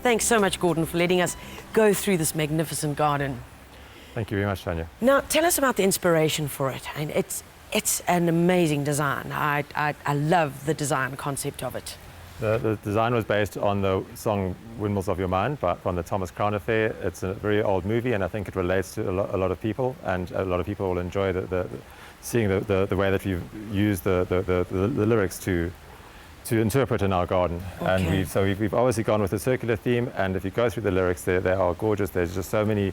Thanks so much, Gordon, for letting us go through this magnificent garden. Thank you very much, Tanya. Now, tell us about the inspiration for it. And it's an amazing design. I love the design concept of it. The design was based on the song Windmills of Your Mind from the Thomas Crown Affair. It's a very old movie, and I think it relates to a lot of people, and a lot of people will enjoy seeing the way that we've used the lyrics to interpret in our garden. Okay. And we've obviously gone with a circular theme, and if you go through the lyrics, they are gorgeous. There's just so many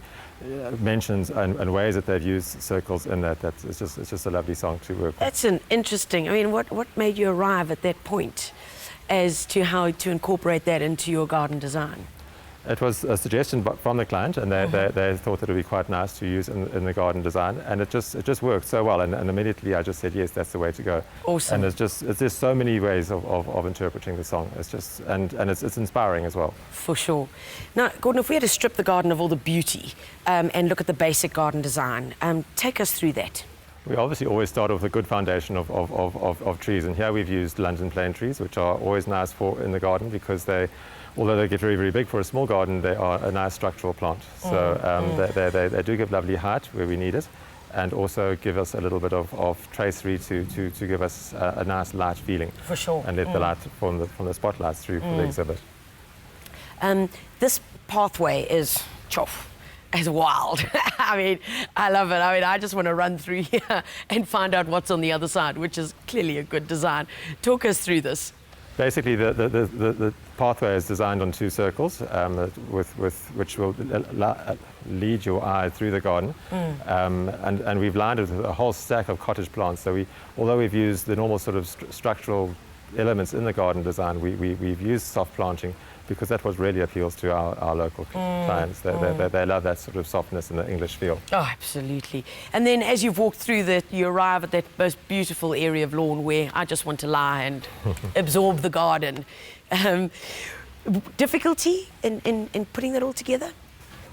mentions and ways that they've used circles in that. It's just a lovely song to work with. That's an interesting, I mean, what made you arrive at that point as to how to incorporate that into your garden design? It was a suggestion from the client, and they thought that it would be quite nice to use in the garden design, and it just worked so well, and immediately I just said yes, that's the way to go. Awesome. And it's just so many ways of interpreting the song. It's inspiring as well. For sure. Now, Gordon, if we had to strip the garden of all the beauty and look at the basic garden design, take us through that. We obviously always start with a good foundation of trees, and here we've used London plane trees, which are always nice in the garden because although they get very, very big for a small garden, they are a nice structural plant. So they do give lovely height where we need it, and also give us a little bit of tracery to give us a nice light feeling. For sure. And let the light from the spotlights through for the exhibit. This pathway is wild. I mean, I love it. I mean, I just want to run through here and find out what's on the other side, which is clearly a good design. Talk us through this. Basically, the pathway is designed on two circles, which will lead your eye through the garden. And we've lined it with a whole stack of cottage plants. So although we've used the normal sort of structural elements in the garden design, we've used soft planting because that's what really appeals to our local clients. They love that sort of softness in the English feel. Oh, absolutely. And then as you've walked through that, you arrive at that most beautiful area of lawn where I just want to lie and absorb the garden. Difficulty in putting that all together?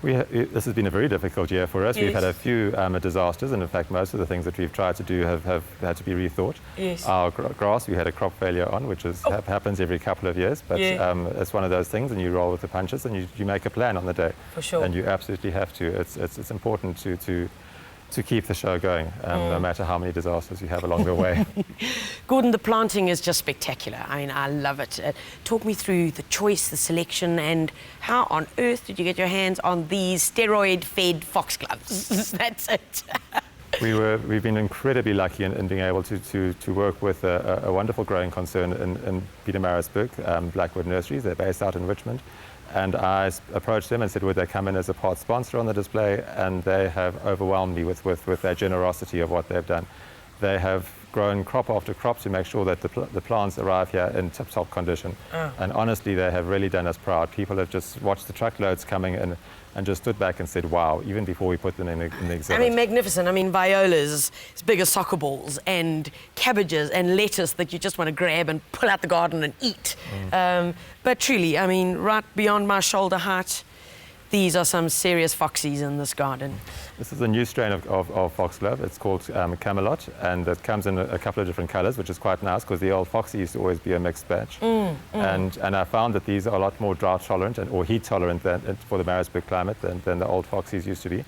This has been a very difficult year for us. Yes. We've had a few disasters, and in fact most of the things that we've tried to do have had to be rethought. Yes. Our grass, we had a crop failure on, which happens every couple of years, but it's one of those things, and you roll with the punches, and you make a plan on the day. For sure. And you absolutely have to. It's important to keep the show going, no matter how many disasters you have along the way. Gordon, the planting is just spectacular. I mean, I love it. Talk me through the choice, the selection, and how on earth did you get your hands on these steroid-fed foxgloves? That's it. We've been incredibly lucky in being able to work with a wonderful growing concern in Pietermaritzburg, Blackwood Nurseries. They're based out in Richmond. And I approached them and said, would they come in as a part sponsor on the display? And they have overwhelmed me with their generosity of what they've done. They have grown crop after crop to make sure that the plants arrive here in tip-top condition. And honestly, they have really done us proud. People have just watched the truckloads coming in and just stood back and said, wow, even before we put them in the exhibit. I mean, magnificent. I mean, violas as big as soccer balls, and cabbages and lettuce that you just want to grab and pull out the garden and eat. But truly, I mean, right beyond my shoulder height, these are some serious foxies in this garden. This is a new strain of Foxglove. It's called Camelot, and it comes in a couple of different colours, which is quite nice because the old Foxy used to always be a mixed batch. And I found that these are a lot more drought tolerant or heat tolerant for the Maritzburg climate than the old Foxys used to be.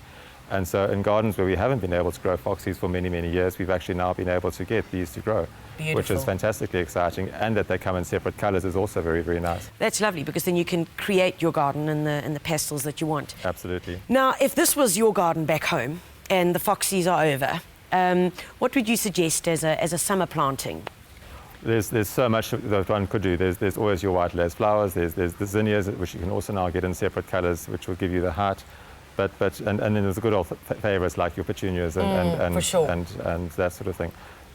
And so in gardens where we haven't been able to grow Foxys for many, many years, we've actually now been able to get these to grow. Beautiful. Which is fantastically exciting, and that they come in separate colours is also very, very nice. That's lovely, because then you can create your garden in the pastels that you want. Absolutely. Now, if this was your garden back home and the foxies are over, what would you suggest as a summer planting? There's so much that one could do. There's always your white lace flowers. There's the zinnias, which you can also now get in separate colours, which will give you the height. And then there's the good old favourites like your petunias and for sure. and that sort of thing.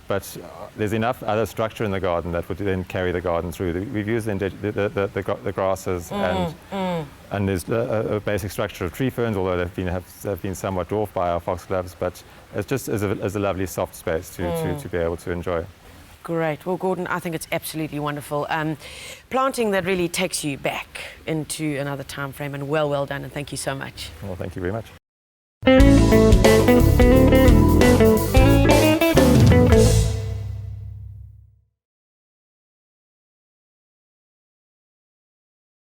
But there's enough other structure in the garden that would then carry the garden through. We've used the grasses and there's a basic structure of tree ferns, although they've been somewhat dwarfed by our foxgloves. But it's just as a lovely soft space to be able to enjoy. Great. Well, Gordon, I think it's absolutely wonderful. Planting that really takes you back into another time frame, and well done, and thank you so much. Well, thank you very much.